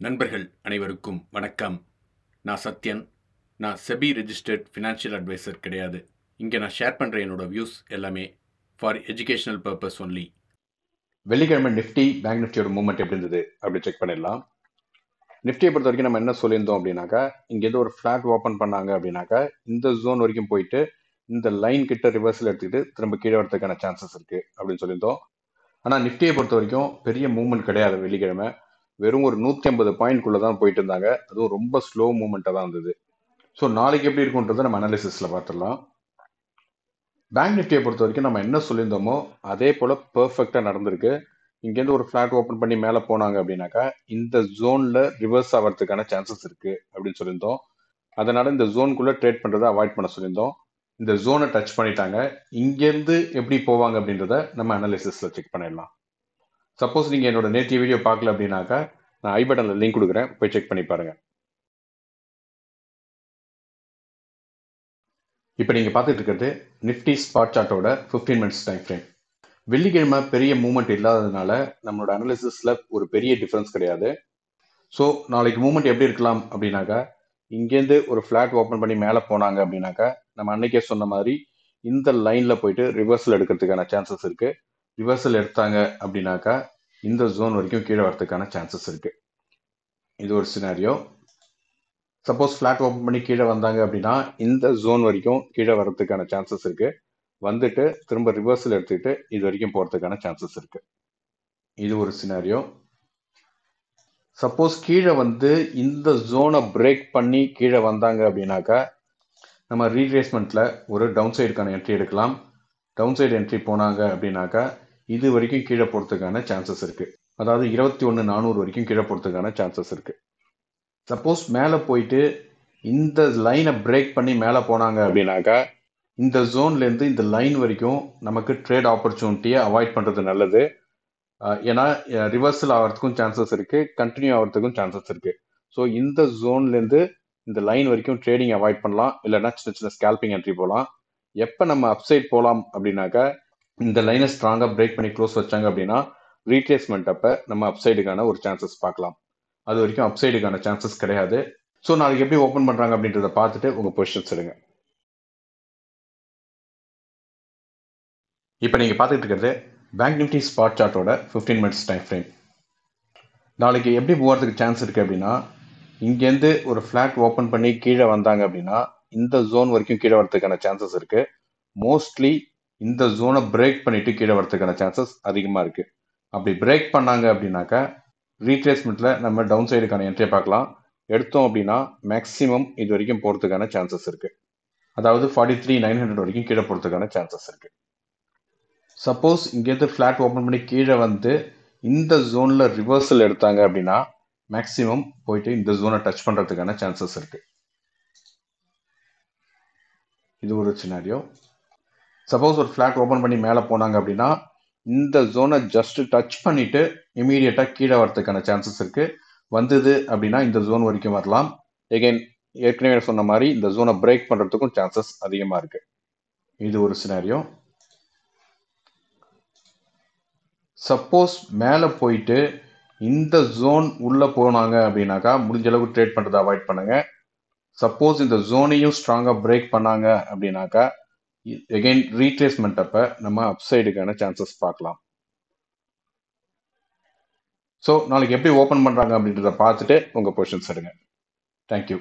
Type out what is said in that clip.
நண்பர்கள் அனைவருக்கும் வணக்கம். நான் சத்யன். நான் செபி ரெஜிஸ்டர்ட் ஃபினான்ஷியல் அட்வைசர் கிடையாது. இங்கே நான் ஷேர் பண்ணுற என்னோட வியூஸ் எல்லாமே ஃபார் எஜுகேஷனல் பர்பஸ் ஒன்லி. வெள்ளிக்கிழமை நிஃப்டி பேங்க் நிஃப்டியோட மூவ்மெண்ட் எப்படி இருந்தது அப்படி செக் பண்ணிடலாம். நிஃப்டியை பொறுத்த வரைக்கும் நம்ம என்ன சொல்லியிருந்தோம் அப்படின்னாக்கா, இங்கேருந்து ஒரு ஃப்ளாட் ஓப்பன் பண்ணாங்க அப்படின்னாக்கா இந்த ஜோன் வரைக்கும் போயிட்டு இந்த லைன் கிட்ட ரிவர்ஸில் எடுத்துக்கிட்டு திரும்ப கீழே வரதுக்கான சான்சஸ் இருக்குது அப்படின்னு சொல்லியிருந்தோம். ஆனால் நிஃப்டியை பொறுத்த வரைக்கும் பெரிய மூவ்மெண்ட் கிடையாது. வெள்ளிக்கிழமை வெறும் ஒரு 150 பாயிண்ட்குள்ளே தான் போயிட்டு இருந்தாங்க. அதுவும் ரொம்ப ஸ்லோ மூவ்மெண்ட்டாக தான் இருந்தது. ஸோ நாளைக்கு எப்படி இருக்குன்றதை நம்ம அனாலிசிஸில் பார்த்துடலாம். பேங்க் நிஃப்டியை பொறுத்த வரைக்கும் நம்ம என்ன சொல்லியிருந்தோமோ அதே போல் பர்ஃபெக்டாக நடந்திருக்கு. இங்கேருந்து ஒரு ஃப்ளாட் ஓப்பன் பண்ணி மேலே போனாங்க அப்படின்னாக்கா இந்த ஜோனில் ரிவர்ஸ் ஆகிறதுக்கான சான்சஸ் இருக்குது அப்படின்னு சொல்லியிருந்தோம். அதனால் இந்த ஜோனுக்குள்ளே ட்ரேட் பண்ணுறதை அவாய்ட் பண்ண சொல்லியிருந்தோம். இந்த ஜோனை டச் பண்ணிட்டாங்க. இங்கேருந்து எப்படி போவாங்க அப்படின்றத நம்ம அனாலிசிஸில் செக் பண்ணிடலாம். சப்போஸ் நீங்கள் என்னோட நேற்றைய வீடியோ பார்க்கல அப்படின்னாக்கா நான் ஐ பட்டனில் லிங்க் கொடுக்குறேன், போய் செக் பண்ணி பாருங்க. இப்போ நீங்கள் பார்த்துட்டு இருக்கிறது நிஃப்டி ஸ்பாட் சார்ட்டோட 15 மினிட்ஸ் டைம் ஃப்ரேம். வெள்ளிக்கிழமை பெரிய மூவ்மெண்ட் இல்லாததுனால நம்மளோட அனாலிசிஸில் ஒரு பெரிய டிஃப்ரென்ஸ் கிடையாது. ஸோ நாளைக்கு மூவ்மெண்ட் எப்படி இருக்கலாம் அப்படின்னாக்கா, இங்கேருந்து ஒரு ஃப்ளாட் ஓப்பன் பண்ணி மேலே போனாங்க அப்படின்னாக்கா நம்ம அன்னைக்கே சொன்ன மாதிரி இந்த லைனில் போயிட்டு ரிவர்சல் எடுக்கிறதுக்கான சான்சஸ் இருக்குது. ரிவர்சல் எடுத்தாங்க அப்படின்னாக்கா இந்த ஜோன் வரைக்கும் கீழே வரதுக்கான சான்சஸ் இருக்குது. இது ஒரு சினாரியோ. சப்போஸ் ஃப்ளாட் ஓப்பன் பண்ணி கீழே வந்தாங்க அப்படின்னா இந்த ஜோன் வரைக்கும் கீழே வரதுக்கான சான்சஸ் இருக்கு. வந்துட்டு திரும்ப ரிவர்சல் எடுத்துக்கிட்டு இது வரைக்கும் போகிறதுக்கான சான்சஸ் இருக்கு. இது ஒரு சினாரியோ. சப்போஸ் கீழே வந்து இந்த ஜோனை பிரேக் பண்ணி கீழே வந்தாங்க அப்படின்னாக்கா நம்ம ரீட்ரேஸ்மெண்ட்ல ஒரு டவுன் சைடுக்கான என்ட்ரி எடுக்கலாம். டவுன் சைடு என்ட்ரி போனாங்க அப்படின்னாக்கா இது வரைக்கும் கீழே போகிறதுக்கான சான்சஸ் இருக்கு. அதாவது 21,400 வரைக்கும் கீழே போகிறதுக்கான சான்சஸ் இருக்கு. சப்போஸ் மேலே போயிட்டு இந்த லைனை பிரேக் பண்ணி மேலே போனாங்க அப்படின்னாக்கா இந்த ஜோன்லேருந்து இந்த லைன் வரைக்கும் நமக்கு ட்ரேட் ஆப்பர்ச்சுனிட்டியை அவாய்ட் பண்ணுறது நல்லது. ஏன்னா ரிவர்சல் ஆகிறதுக்கும் சான்சஸ் இருக்குது, கண்டினியூ ஆகிறதுக்கும் சான்சஸ் இருக்குது. ஸோ இந்த ஜோன்லேருந்து இந்த லைன் வரைக்கும் ட்ரேடிங் அவாய்ட் பண்ணலாம், இல்லைன்னா சின்ன சின்ன ஸ்கேல்பிங் என்ட்ரி போகலாம். எப்போ நம்ம அப்சைட் போகலாம் அப்படின்னாக்கா இந்த லைனை ஸ்ட்ராங்காக பிரேக் பண்ணி க்ளோஸ் வச்சாங்க அப்படின்னா ரீட்ரேஸ்மெண்ட் அப்போ நம்ம அப்சைடுக்கான ஒரு சான்சஸ் பார்க்கலாம். அது வரைக்கும் அப்சைடுக்கான சான்சஸ் கிடையாது. ஸோ நாளைக்கு எப்படி ஓப்பன் பண்ணுறாங்க அப்படின்றத பார்த்துட்டு உங்கள் பொசிஷன்ஸ் எடுங்க. இப்போ நீங்கள் பார்த்துட்டு இருக்கிறது பேங்க் நிஃப்டி ஸ்பாட் சார்ட்டோட 15 மினிட்ஸ் டைம் ஃப்ரேம். நாளைக்கு எப்படி போகிறதுக்கு சான்ஸ் இருக்குது அப்படின்னா, இங்கேருந்து ஒரு ஃப்ளாட் ஓப்பன் பண்ணி கீழே வந்தாங்க அப்படின்னா இந்த ஜோன் வரைக்கும் கீழே வரதுக்கான சான்சஸ் இருக்குது. மோஸ்ட்லி இந்த ஜோனை பிரேக் பண்ணிட்டு கீழே வரதுக்கான சான்சஸ் அதிகமாக இருக்குது. அப்படி பிரேக் பண்ணாங்க அப்படின்னாக்கா ரீட்ரேஸ்மெண்ட்டில் நம்ம டவுன் சைடுக்கான என்ட்ரியை பார்க்கலாம். எடுத்தோம் அப்படின்னா மேக்ஸிமம் இது வரைக்கும் போகிறதுக்கான சான்சஸ் இருக்குது. அதாவது 43,900 வரைக்கும் கீழே போகிறதுக்கான சான்சஸ் இருக்குது. சப்போஸ் இங்கேருந்து ஃப்ளாட் ஓப்பன் பண்ணி கீழே வந்து இந்த ஜோனில் ரிவர்சல் எடுத்தாங்க அப்படின்னா மேக்ஸிமம் போயிட்டு இந்த ஜோனை டச் பண்ணுறதுக்கான சான்சஸ் இருக்குது. இது ஒரு சினாரியோ. சப்போஸ் ஒரு ஃப்ளாட் ஓப்பன் பண்ணி மேலே போனாங்க அப்படின்னா இந்த ஜோனை ஜஸ்ட் டச் பண்ணிட்டு இமீடியட்டாக கீழே வரதுக்கான சான்சஸ் இருக்குது. வந்தது அப்படின்னா இந்த ஜோன் வரைக்கும் வரலாம். எகைன் ஏற்கனவே சொன்ன மாதிரி இந்த ஜோனை பிரேக் பண்ணுறதுக்கும் சான்சஸ் அதிகமாக இருக்குது. இது ஒரு சினாரியோ. சப்போஸ் மேலே போயிட்டு இந்த ஜோன் உள்ளே போனாங்க அப்படின்னாக்கா முடிஞ்ச அளவுக்கு ட்ரேட் பண்ணுறதை அவாய்ட் பண்ணுங்க. சப்போஸ் இந்த ஜோனையும் ஸ்ட்ராங்காக பிரேக் பண்ணாங்க அப்படின்னாக்கா எகைன் ரீட்ரேஸ்மெண்ட் அப்போ நம்ம அப்சைடுக்கான சான்சஸ் பார்க்கலாம். ஸோ நாளைக்கு எப்படி ஓப்பன் பண்ணுறாங்க அப்படின்றத பார்த்துட்டு உங்கள் பொசிஷன்ஸ் எடுங்க. தேங்க்யூ.